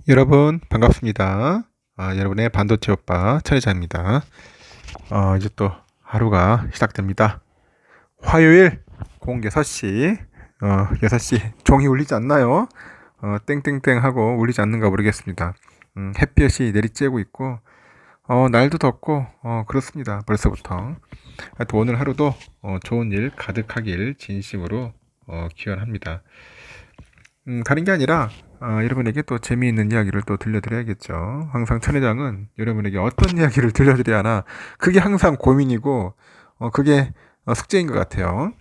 여러분 반갑습니다. 여러분의 반도체 오빠 천혜자입니다. 이제 또 하루가 시작됩니다. 화요일 공개 6시 6시 종이 울리지 않나요? 땡땡땡 하고 울리지 않는가 모르겠습니다. 햇볕이 내리쬐고 있고 날도 덥고 그렇습니다. 벌써부터. 하여튼 오늘 하루도 좋은 일 가득하길 진심으로 기원합니다. 다른 게 아니라 여러분에게 또 재미있는 이야기를 또 들려드려야겠죠. 항상 천회장은 여러분에게 어떤 이야기를 들려드려야 하나 그게 항상 고민이고 그게 숙제인 것 같아요.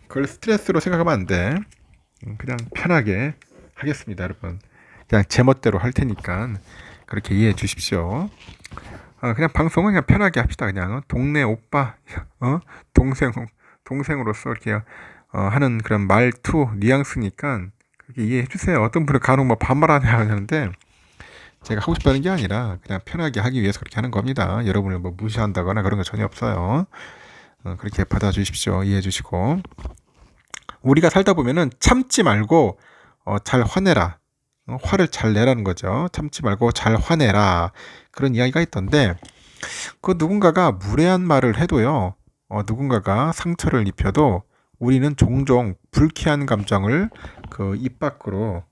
그걸 스트레스로 생각하면 안 돼. 그냥 편하게 하겠습니다, 여러분. 그냥 제멋대로 할 테니까 그렇게 이해해 주십시오. 그냥 방송은 그냥 편하게 합시다. 그냥 동네 오빠, 동생으로서 이렇게 하는 그런 말투, 뉘앙스니까 그렇게 이해해 주세요. 어떤 분은 간혹 뭐 반말하냐 하는데 제가 하고 싶다는 게 아니라 그냥 편하게 하기 위해서 그렇게 하는 겁니다. 여러분을 뭐 무시한다거나 그런 거 전혀 없어요. 그렇게 받아주십시오. 이해해 주시고 우리가 살다 보면은 참지 말고 잘 화내라. 화를 잘 내라는 거죠. 참지 말고 잘 화내라. 그런 이야기가 있던데 그 누군가가 무례한 말을 해도요. 누군가가 상처를 입혀도 우리는 종종 불쾌한 감정을 그 입 밖으로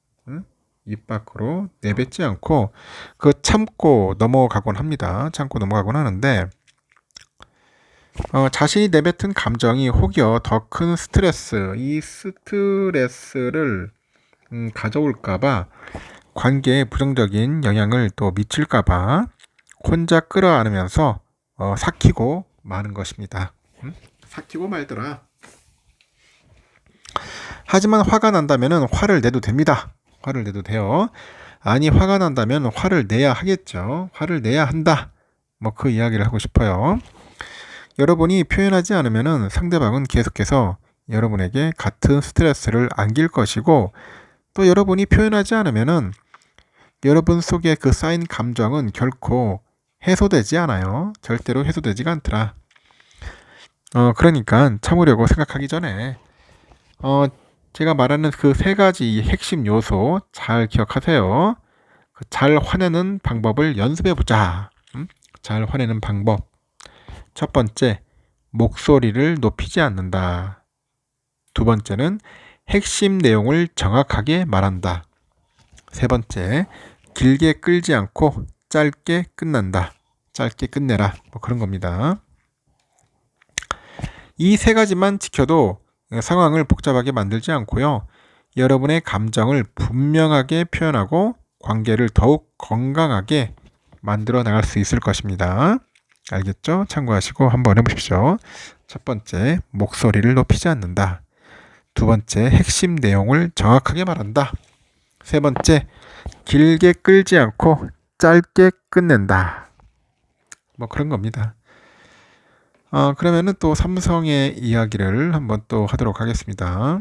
입 밖으로 내뱉지 않고 그 참고 넘어가곤 합니다. 참고 넘어가곤 하는데 자신이 내뱉은 감정이 혹여 더 큰 스트레스, 이 스트레스를 가져올까봐 관계에 부정적인 영향을 또 미칠까봐 혼자 끌어안으면서 삭히고 마는 것입니다. 삭히고 말더라. 하지만 화가 난다면 화를 내도 됩니다. 화를 내도 돼요. 아니 화가 난다면 화를 내야 하겠죠. 화를 내야 한다. 뭐 그 이야기를 하고 싶어요. 여러분이 표현하지 않으면 상대방은 계속해서 여러분에게 같은 스트레스를 안길 것이고 또 여러분이 표현하지 않으면 여러분 속에 그 쌓인 감정은 결코 해소되지 않아요. 절대로 해소되지가 않더라. 그러니까 참으려고 생각하기 전에 제가 말하는 그 세 가지 핵심 요소 잘 기억하세요. 잘 화내는 방법을 연습해보자. 잘 화내는 방법. 첫 번째, 목소리를 높이지 않는다. 두 번째는 핵심 내용을 정확하게 말한다. 세 번째, 길게 끌지 않고 짧게 끝난다. 짧게 끝내라. 뭐 그런 겁니다. 이 세 가지만 지켜도 상황을 복잡하게 만들지 않고요. 여러분의 감정을 분명하게 표현하고 관계를 더욱 건강하게 만들어 나갈 수 있을 것입니다. 알겠죠? 참고하시고 한번 해보십시오. 첫 번째, 목소리를 높이지 않는다. 두 번째, 핵심 내용을 정확하게 말한다. 세 번째, 길게 끌지 않고 짧게 끝낸다. 뭐 그런 겁니다. 그러면은 또 삼성의 이야기를 한번 또 하도록 하겠습니다.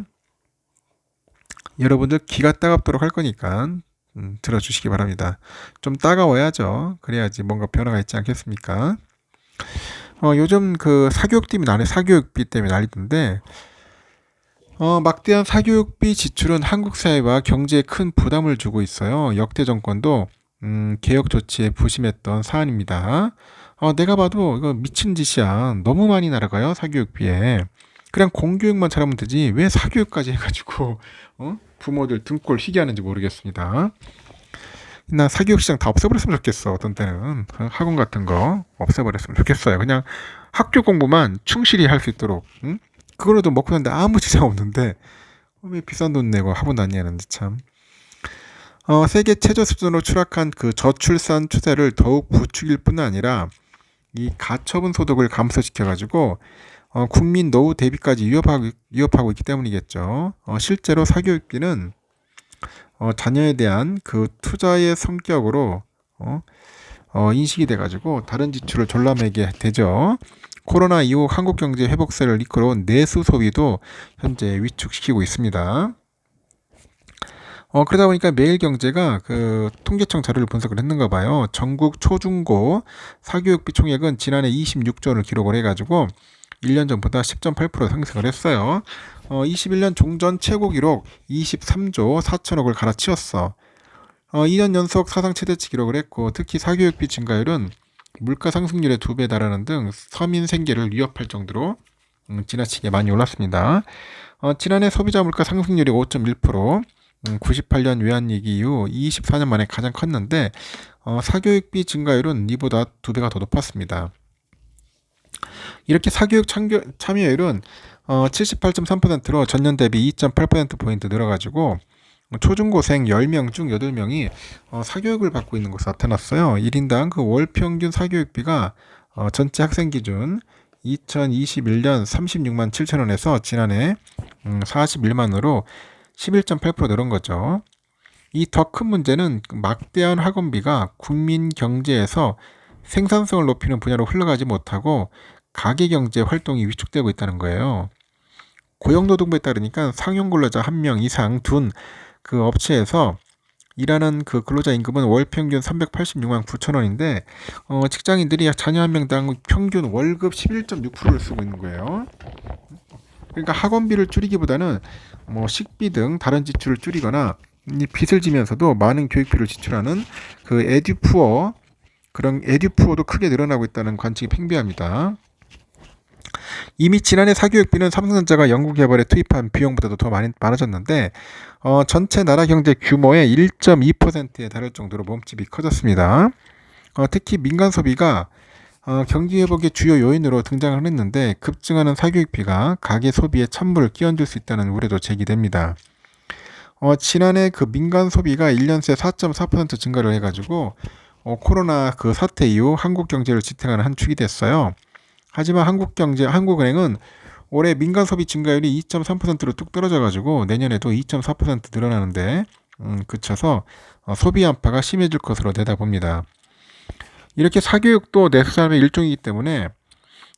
여러분들 귀가 따갑도록 할 거니까 들어주시기 바랍니다. 좀 따가워야죠. 그래야지 뭔가 변화가 있지 않겠습니까? 요즘 그 사교육비 때문에 난리던데 막대한 사교육비 지출은 한국 사회와 경제에 큰 부담을 주고 있어요. 역대 정권도 개혁 조치에 부심했던 사안입니다. 내가 봐도 이거 미친 짓이야. 너무 많이 날아가요, 사교육비에. 그냥 공교육만 잘하면 되지 왜 사교육까지 해가지고 부모들 등골 희게 하는지 모르겠습니다. 나 사교육 시장 다 없애버렸으면 좋겠어. 어떤 때는 학원 같은 거 없애버렸으면 좋겠어요. 그냥 학교 공부만 충실히 할 수 있도록. 그걸로도 먹고 사는데 아무 지장 없는데 왜 비싼 돈 내고 학원 다니냐는지 참. 세계 최저 수준으로 추락한 그 저출산 추세를 더욱 부추길 뿐 아니라 이 가처분 소득을 감소시켜가지고 국민 노후 대비까지 위협하고 있기 때문이겠죠. 실제로 사교육비는 자녀에 대한 그 투자의 성격으로 인식이 돼가지고 다른 지출을 졸라매게 되죠. 코로나 이후 한국 경제 회복세를 이끌어온 내수 소비도 현재 위축시키고 있습니다. 그러다 보니까 매일경제가 그 통계청 자료를 분석을 했는가 봐요. 전국 초중고 사교육비 총액은 지난해 26조 원을 기록을 해가지고 1년 전보다 10.8% 상승을 했어요. 21년 종전 최고 기록 23조 4천억을 갈아치웠어. 2년 연속 사상 최대치 기록을 했고, 특히 사교육비 증가율은 물가 상승률의 2배에 달하는 등 서민 생계를 위협할 정도로 지나치게 많이 올랐습니다. 지난해 소비자 물가 상승률이 5.1%, 98년 외환위기 이후 24년 만에 가장 컸는데, 사교육비 증가율은 이보다 2배가 더 높았습니다. 이렇게 사교육 참여율은 78.3%로 전년 대비 2.8%포인트 늘어가지고 초중고생 10명 중 8명이 사교육을 받고 있는 것으로 나타났어요. 1인당 그 월 평균 사교육비가 전체 학생 기준 2021년 36만 7천 원에서 지난해 41만으로 11.8% 늘은 거죠. 이 더 큰 문제는 막대한 학원비가 국민 경제에서 생산성을 높이는 분야로 흘러가지 못하고 가계경제 활동이 위축되고 있다는 거예요. 고용노동부에 따르니까 상용 근로자 1명 이상 둔 그 업체에서 일하는 그 근로자 임금은 월 평균 386만 9천 원인데 직장인들이 자녀 한 명당 평균 월급 11.6%를 쓰고 있는 거예요. 그러니까 학원비를 줄이기보다는 뭐 식비 등 다른 지출을 줄이거나 이 빚을 지면서도 많은 교육비를 지출하는 그 에듀푸어, 그런 에듀푸어도 크게 늘어나고 있다는 관측이 팽배합니다. 이미 지난해 사교육비는 삼성전자가 연구개발에 투입한 비용보다도 더 많아졌는데 전체 나라 경제 규모의 1.2%에 달할 정도로 몸집이 커졌습니다. 특히 민간 소비가 경기 회복의 주요 요인으로 등장을 했는데 급증하는 사교육비가 가계 소비에 찬물을 끼얹을 수 있다는 우려도 제기됩니다. 지난해 그 민간 소비가 1년 새 4.4% 증가를 해가지고 코로나 그 사태 이후 한국 경제를 지탱하는 한 축이 됐어요. 하지만 한국은행은 올해 민간 소비 증가율이 2.3%로 뚝 떨어져가지고 내년에도 2.4% 늘어나는데 그쳐서 소비 안파가 심해질 것으로 내다봅니다. 이렇게 사교육도 내수산업의 일종이기 때문에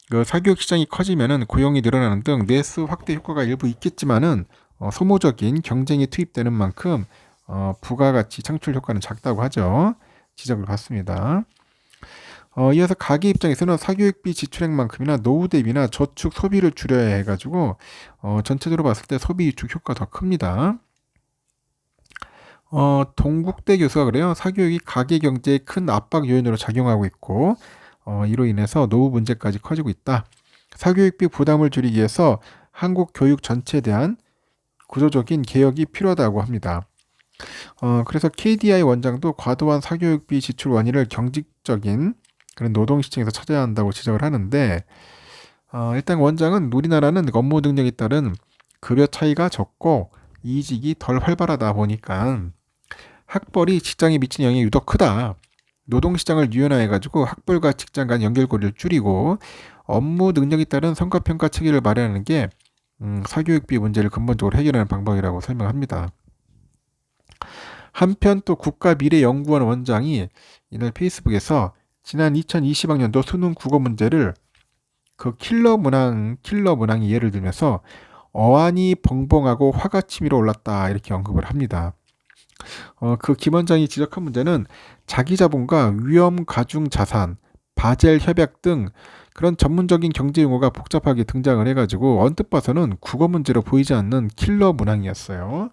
그 사교육 시장이 커지면은 고용이 늘어나는 등 내수 확대 효과가 일부 있겠지만은 소모적인 경쟁이 투입되는 만큼 부가가치 창출 효과는 작다고 하죠. 지적을 받습니다. 이어서 가계 입장에서는 사교육비 지출액만큼이나 노후 대비나 저축 소비를 줄여야 해가지고 전체적으로 봤을 때 소비 위축 효과가 더 큽니다. 동국대 교수가 그래요. 사교육이 가계 경제에 큰 압박 요인으로 작용하고 있고 이로 인해서 노후 문제까지 커지고 있다. 사교육비 부담을 줄이기 위해서 한국 교육 전체에 대한 구조적인 개혁이 필요하다고 합니다. 그래서 KDI 원장도 과도한 사교육비 지출 원인을 경직적인 그런 노동시장에서 찾아야 한다고 지적을 하는데 일단 원장은 우리나라는 업무 능력에 따른 급여 차이가 적고 이직이 덜 활발하다 보니까 학벌이 직장에 미치는 영향이 유독 크다. 노동시장을 유연화해가지고 학벌과 직장 간 연결고리를 줄이고 업무 능력에 따른 성과평가 체계를 마련하는 게 사교육비 문제를 근본적으로 해결하는 방법이라고 설명합니다. 한편 또 국가미래연구원 원장이 이날 페이스북에서 지난 2020학년도 수능 국어 문제를 그 킬러 문항이 예를 들면서 어안이 벙벙하고 화가 치밀어 올랐다 이렇게 언급을 합니다. 그 김 원장이 지적한 문제는 자기자본과 위험 가중 자산, 바젤 협약 등 그런 전문적인 경제 용어가 복잡하게 등장을 해가지고 언뜻 봐서는 국어 문제로 보이지 않는 킬러 문항이었어요.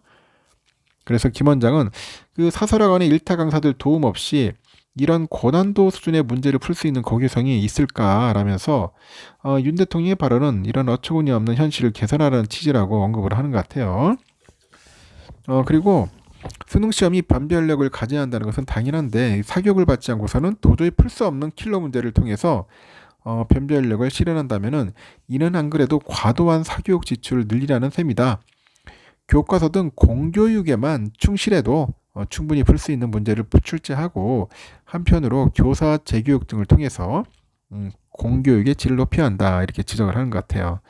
그래서 김 원장은 그 사설학원의 일타 강사들 도움 없이 이런 고난도 수준의 문제를 풀 수 있는 거기성이 있을까라면서 윤 대통령의 발언은 이런 어처구니 없는 현실을 개선하라는 취지라고 언급을 하는 것 같아요. 그리고 수능시험이 변별력을 가져야 한다는 것은 당연한데 사교육을 받지 않고서는 도저히 풀 수 없는 킬러 문제를 통해서 변별력을 실현한다면은 이는 안 그래도 과도한 사교육 지출을 늘리라는 셈이다. 교과서 등 공교육에만 충실해도 충분히 풀 수 있는 문제를 출제하고 한편으로 교사 재교육 등을 통해서 공교육의 질을 높여야 한다 이렇게 지적을 하는 것 같아요.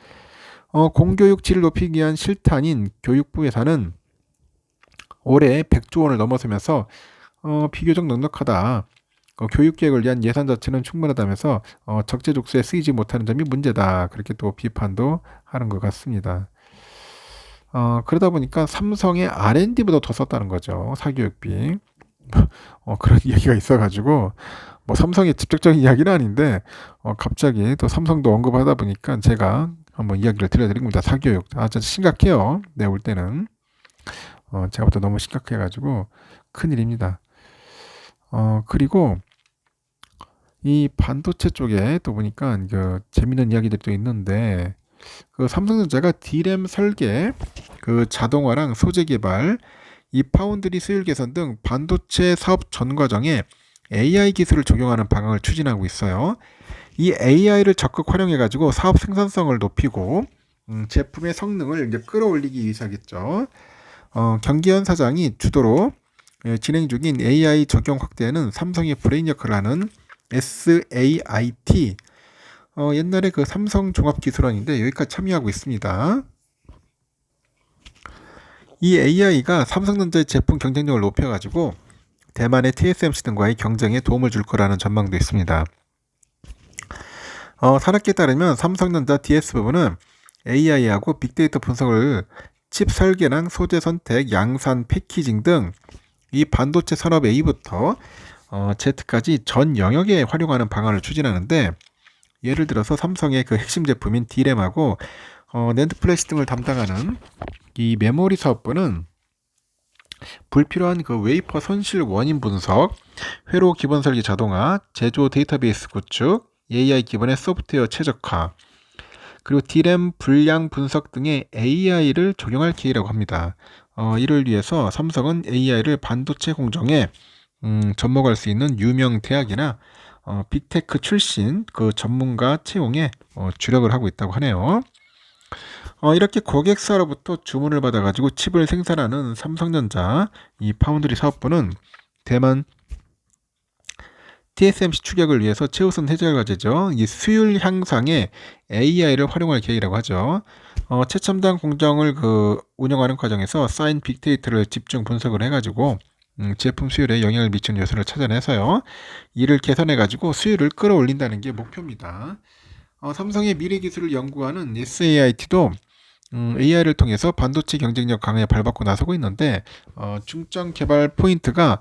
공교육 질을 높이기 위한 실탄인 교육부 예산은 올해 100조 원을 넘어서면서 비교적 넉넉하다. 교육계획을 위한 예산 자체는 충분하다면서 적재적소에 쓰이지 못하는 점이 문제다. 그렇게 또 비판도 하는 것 같습니다. 그러다 보니까 삼성의 R&D보다 더 썼다는 거죠. 사교육비. 그런 얘기가 있어가지고 뭐 삼성의 직접적인 이야기는 아닌데 갑자기 또 삼성도 언급하다 보니까 제가 한번 이야기를 들려드린 겁니다. 사교육. 진짜 심각해요. 내가 볼 때는. 제가 볼 때 너무 심각해가지고 큰일입니다. 그리고 이 반도체 쪽에 또 보니까 그 재밌는 이야기들이 또 있는데, 그 삼성전자가 D램 설계, 그 자동화랑 소재 개발, 이 파운드리 수율 개선 등 반도체 사업 전 과정에 AI 기술을 적용하는 방향을 추진하고 있어요. 이 AI를 적극 활용해가지고 사업 생산성을 높이고 제품의 성능을 이제 끌어올리기 위해서겠죠. 경기현 사장이 주도로 진행 중인 AI 적용 확대에는 삼성의 브레인 역할을 하는 SAIT, 옛날에 그 삼성 종합기술원인데 여기까지 참여하고 있습니다. 이 AI가 삼성전자의 제품 경쟁력을 높여가지고 대만의 TSMC 등과의 경쟁에 도움을 줄 거라는 전망도 있습니다. 산학계에 따르면 삼성전자 DS 부분은 AI하고 빅데이터 분석을 칩 설계랑 소재 선택, 양산, 패키징 등 이 반도체 산업 A부터 Z까지 전 영역에 활용하는 방안을 추진하는데, 예를 들어서 삼성의 그 핵심 제품인 D램하고 낸드 플래시 등을 담당하는 이 메모리 사업부는 불필요한 그 웨이퍼 손실 원인 분석, 회로 기본 설계 자동화, 제조 데이터베이스 구축, AI 기반의 소프트웨어 최적화, 그리고 D램 불량 분석 등의 AI를 적용할 계획이라고 합니다. 이를 위해서 삼성은 AI를 반도체 공정에 접목할 수 있는 유명 대학이나 빅테크 출신 그 전문가 채용에 주력을 하고 있다고 하네요. 이렇게 고객사로부터 주문을 받아가지고 칩을 생산하는 삼성전자 이 파운드리 사업부는 대만 TSMC 추격을 위해서 최우선 해결 과제죠. 이 수율 향상에 AI를 활용할 계획이라고 하죠. 최첨단 공정을 그 운영하는 과정에서 쌓인 빅데이터를 집중 분석을 해가지고 제품 수율에 영향을 미치는 요소를 찾아내서요, 이를 개선해가지고 수율을 끌어올린다는 게 목표입니다. 삼성의 미래 기술을 연구하는 SAIT도 AI를 통해서 반도체 경쟁력 강화에 발벗고 나서고 있는데, 중점 개발 포인트가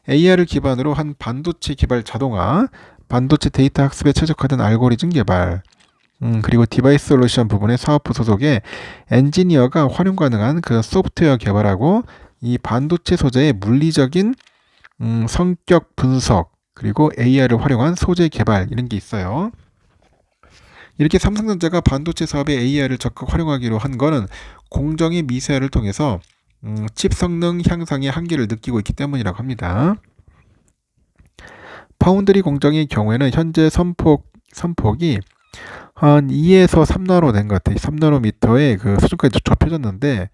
AI를 기반으로 한 반도체 개발 자동화, 반도체 데이터 학습에 최적화된 알고리즘 개발, 그리고 디바이스 솔루션 부분의 사업부 소속의 엔지니어가 활용 가능한 그 소프트웨어 개발하고, 이 반도체 소재의 물리적인 성격 분석, 그리고 AI를 활용한 소재 개발, 이런 게 있어요. 이렇게 삼성전자가 반도체 사업에 AI를 적극 활용하기로 한 거는 공정의 미세화를 통해서 칩 성능 향상의 한계를 느끼고 있기 때문이라고 합니다. 파운드리 공정의 경우에는 현재 선폭이 한 2에서 3나노 된 것 같아요. 3나노미터의 그 수준까지 좁혀졌는데,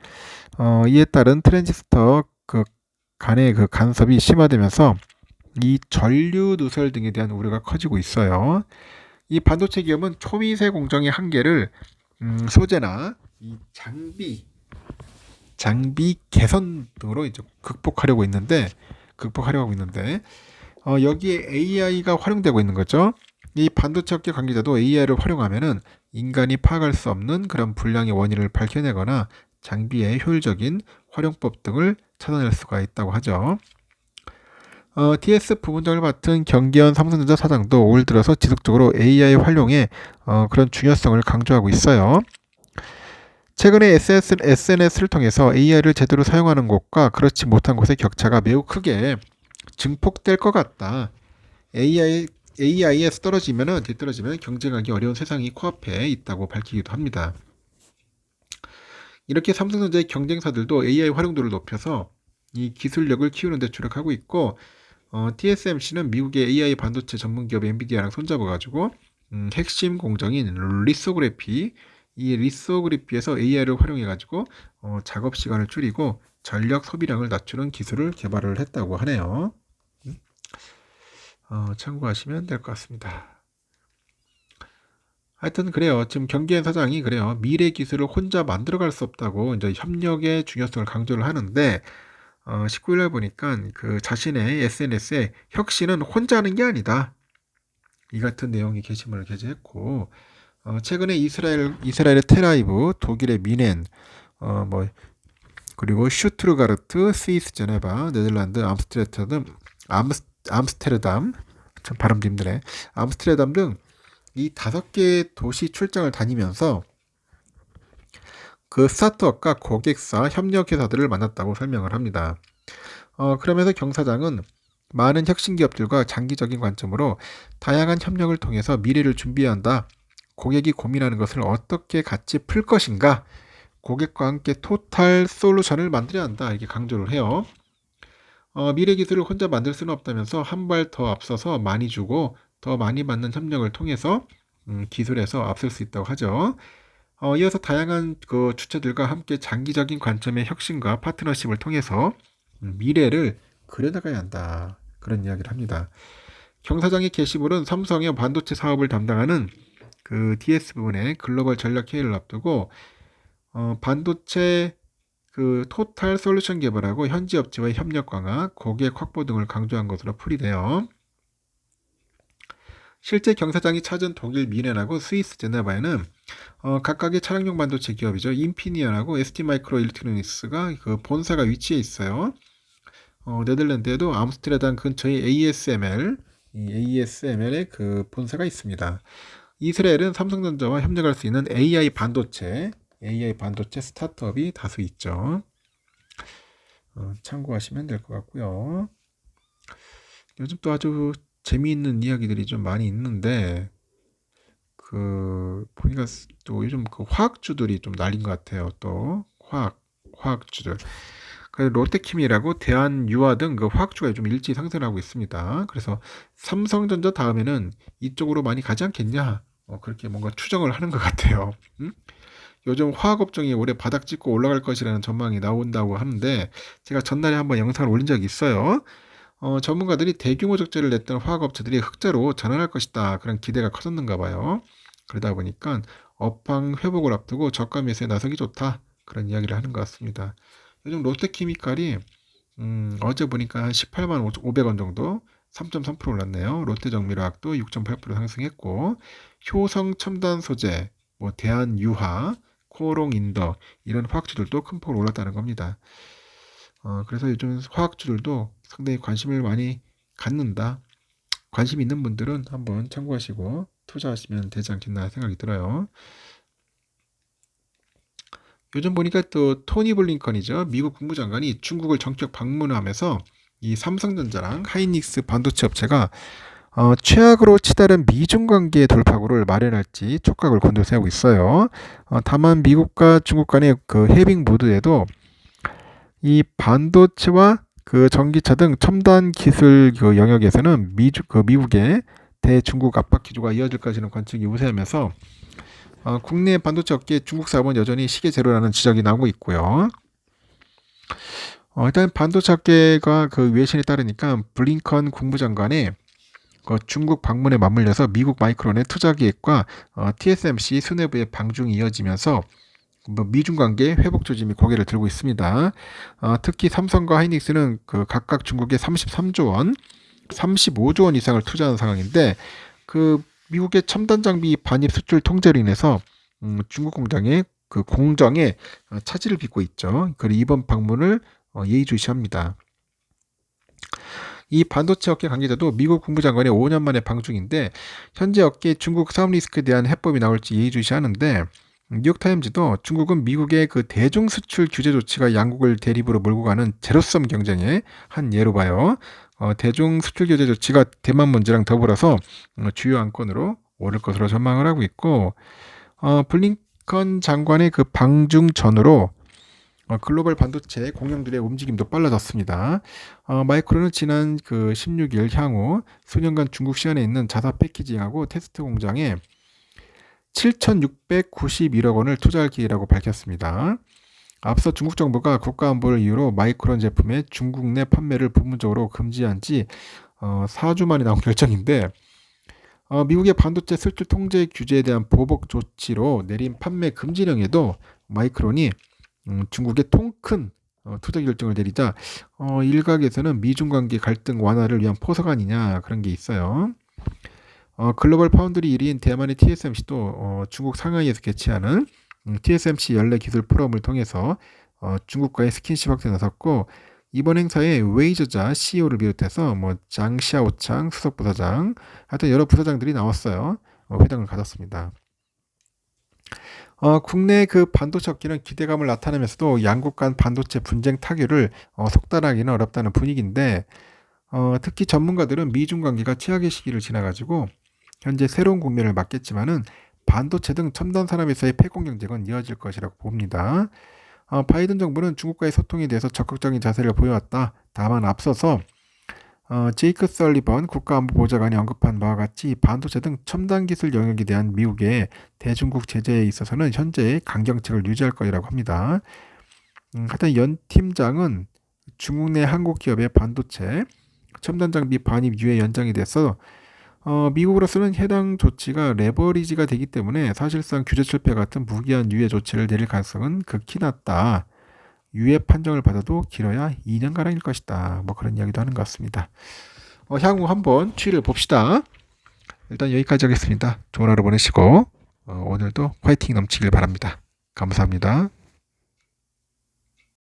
이에 따른 트랜지스터 그 간의 그 간섭이 심화되면서 이 전류 누설 등에 대한 우려가 커지고 있어요. 이 반도체 기업은 초미세 공정의 한계를 소재나 이 장비 개선 등으로 이제 극복하려고 하고 있는데, 여기에 AI가 활용되고 있는 거죠. 이 반도체 업계 관계자도 AI를 활용하면은 인간이 파악할 수 없는 그런 불량의 원인을 밝혀내거나 장비의 효율적인 활용법 등을 찾아낼 수가 있다고 하죠. TS 부분장을 맡은 경기현 삼성전자 사장도 올 들어서 지속적으로 AI 활용에 그런 중요성을 강조하고 있어요. 최근에 SNS를 통해서 AI를 제대로 사용하는 곳과 그렇지 못한 곳의 격차가 매우 크게 증폭될 것 같다. AI에서 뒤떨어지면 경쟁하기 어려운 세상이 코앞에 있다고 밝히기도 합니다. 이렇게 삼성전자의 경쟁사들도 AI 활용도를 높여서 이 기술력을 키우는 데 주력하고 있고, TSMC는 미국의 AI 반도체 전문 기업 엔비디아랑 손잡아가지고 핵심 공정인 리소그래피, 이 리소그래피에서 AI를 활용해가지고 작업 시간을 줄이고 전력 소비량을 낮추는 기술을 개발을 했다고 하네요. 참고하시면 될 것 같습니다. 하여튼 그래요. 지금 경기현 사장이 그래요. 미래 기술을 혼자 만들어갈 수 없다고 이제 협력의 중요성을 강조를 하는데, 19일날 보니까 그 자신의 SNS에 혁신은 혼자 하는 게 아니다, 이 같은 내용의 게시물을 게재했고, 최근에 이스라엘의 텔아이브, 독일의 미넨, 그리고 슈투르가르트, 스위스 제네바, 네덜란드 암스테르담, 참 발음도 힘드네. 암스테르담 등 이 5개 도시 출장을 다니면서 그 스타트업과 고객사, 협력회사들을 만났다고 설명을 합니다. 그러면서 경사장은 많은 혁신 기업들과 장기적인 관점으로 다양한 협력을 통해서 미래를 준비해야 한다. 고객이 고민하는 것을 어떻게 같이 풀 것인가? 고객과 함께 토탈 솔루션을 만들어야 한다. 이렇게 강조를 해요. 미래 기술을 혼자 만들 수는 없다면서 한 발 더 앞서서 많이 주고 더 많이 받는 협력을 통해서 기술에서 앞설 수 있다고 하죠. 이어서 다양한 그 주체들과 함께 장기적인 관점의 혁신과 파트너십을 통해서 미래를 그려나가야 한다. 그런 이야기를 합니다. 경사장의 게시물은 삼성의 반도체 사업을 담당하는 그 DS 부분의 글로벌 전략 회의를 앞두고 반도체 그 토탈 솔루션 개발하고 현지 업체와의 협력 강화, 고객 확보 등을 강조한 것으로 풀이돼요. 실제 경사장이 찾은 독일 미넨하고 스위스 제네바에는 각각의 차량용 반도체 기업이죠. 인피니언하고 ST마이크로 일렉트로닉스가 그 본사가 위치해 있어요. 네덜란드에도 암스테르담 근처의 ASML의 그 본사가 있습니다. 이스라엘은 삼성전자와 협력할 수 있는 AI 반도체 스타트업이 다수 있죠. 참고하시면 될 것 같고요. 요즘 또 아주 재미있는 이야기들이 좀 많이 있는데 보니까 또 요즘 그 화학주들이 좀 날린 것 같아요. 또 화학주들. 롯데케미라고 대한유화 등 그 화학주가 좀 일찍 상승하고 있습니다. 그래서 삼성전자 다음에는 이쪽으로 많이 가지 않겠냐? 그렇게 뭔가 추정을 하는 것 같아요. 요즘 화학업종이 올해 바닥 찍고 올라갈 것이라는 전망이 나온다고 하는데 제가 전날에 한번 영상을 올린 적이 있어요. 전문가들이 대규모 적자를 냈던 화학업체들이 흑자로 전환할 것이다. 그런 기대가 커졌는가 봐요. 그러다 보니까 업황 회복을 앞두고 저가 매수에 나서기 좋다. 그런 이야기를 하는 것 같습니다. 요즘 롯데케미칼이 어제 보니까 한 18만 500원 정도 3.3% 올랐네요. 롯데정밀화학도 6.8% 상승했고 효성 첨단 소재, 뭐 대한유화, 코롱인더 이런 화학주들도 큰 폭으로 올랐다는 겁니다. 그래서 요즘 화학주들도 상당히 관심을 많이 갖는다. 관심 있는 분들은 한번 참고하시고 투자하시면 되지 않겠나 생각이 들어요. 요즘 보니까 또 토니 블링컨이죠. 미국 국무장관이 중국을 전격 방문하면서 이 삼성전자랑 하이닉스 반도체 업체가 최악으로 치달은 미중 관계 돌파구를 마련할지 촉각을 곤두세우고 있어요. 다만 미국과 중국 간의 그 해빙 모드에도 이 반도체와 그 전기차 등 첨단 기술 그 영역에서는 미국의 대중국 압박 기조가 이어질 것이라는 관측이 우세하면서 국내 반도체 업계 중국 사업은 여전히 시계 제로라는 지적이 나오고 있고요. 일단 반도체 업계가 그 외신에 따르니까 블링컨 국무장관의 중국 방문에 맞물려서 미국 마이크론의 투자 계획과 TSMC 수뇌부의 방중이 이어지면서 미중 관계 회복 조짐이 고개를 들고 있습니다. 특히 삼성과 하이닉스는 그 각각 중국에 33조 원, 35조 원 이상을 투자한 상황인데 그 미국의 첨단 장비 반입 수출 통제로 인해서 중국 공장의 그 공정에 차질을 빚고 있죠. 그리고 이번 방문을 예의주시합니다. 이 반도체 업계 관계자도 미국 국무장관의 5년 만에 방중인데 현재 업계 중국 사업 리스크에 대한 해법이 나올지 예의주시하는데 뉴욕타임즈도 중국은 미국의 그 대중 수출 규제 조치가 양국을 대립으로 몰고 가는 제로섬 경쟁의 한 예로 봐요. 대중 수출 규제 조치가 대만 문제랑 더불어서 주요 안건으로 오를 것으로 전망을 하고 있고 블링컨 장관의 그 방중 전후로 글로벌 반도체 공룡들의 움직임도 빨라졌습니다. 마이크론은 지난 그 16일 향후 수년간 중국 시안에 있는 자사 패키징하고 테스트 공장에 7,691억 원을 투자할 기회라고 밝혔습니다. 앞서 중국 정부가 국가안보를 이유로 마이크론 제품의 중국 내 판매를 부분적으로 금지한 지 4주 만에 나온 결정인데 미국의 반도체 수출 통제 규제에 대한 보복 조치로 내린 판매 금지령에도 마이크론이 중국의 통큰 투자 결정을 내리자 일각에서는 미중 관계 갈등 완화를 위한 포석 아니냐 그런 게 있어요. 글로벌 파운드리 1위인 대만의 TSMC도 중국 상하이에서 개최하는 TSMC 연례 기술 포럼을 통해서 중국과의 스킨십 확대에 나섰고 이번 행사에 웨이저자 CEO를 비롯해서 뭐 장샤오창 수석부사장 하여튼 여러 부사장들이 나왔어요. 회담을 가졌습니다. 국내 그 반도체 업계는 기대감을 나타내면서도 양국 간 반도체 분쟁 타결을 속단하기는 어렵다는 분위기인데 특히 전문가들은 미중 관계가 최악의 시기를 지나가지고 현재 새로운 국면을 맞겠지만은 반도체 등 첨단 산업에서의 패권 경쟁은 이어질 것이라고 봅니다. 바이든 정부는 중국과의 소통에 대해서 적극적인 자세를 보여왔다. 다만 앞서서 제이크 설리번 국가안보보좌관이 언급한 바와 같이 반도체 등 첨단 기술 영역에 대한 미국의 대중국 제재에 있어서는 현재 강경책을 유지할 것이라고 합니다. 하여튼 연 팀장은 중국 내 한국 기업의 반도체 첨단 장비 반입 유예 연장에 대해서 미국으로서는 해당 조치가 레버리지가 되기 때문에 사실상 규제 철폐 같은 무기한 유예 조치를 내릴 가능성은 극히 낮다. 유예 판정을 받아도 길어야 2년가량일 것이다. 뭐 그런 이야기도 하는 것 같습니다. 향후 한번 추이를 봅시다. 일단 여기까지 하겠습니다. 좋은 하루 보내시고 오늘도 화이팅 넘치길 바랍니다. 감사합니다.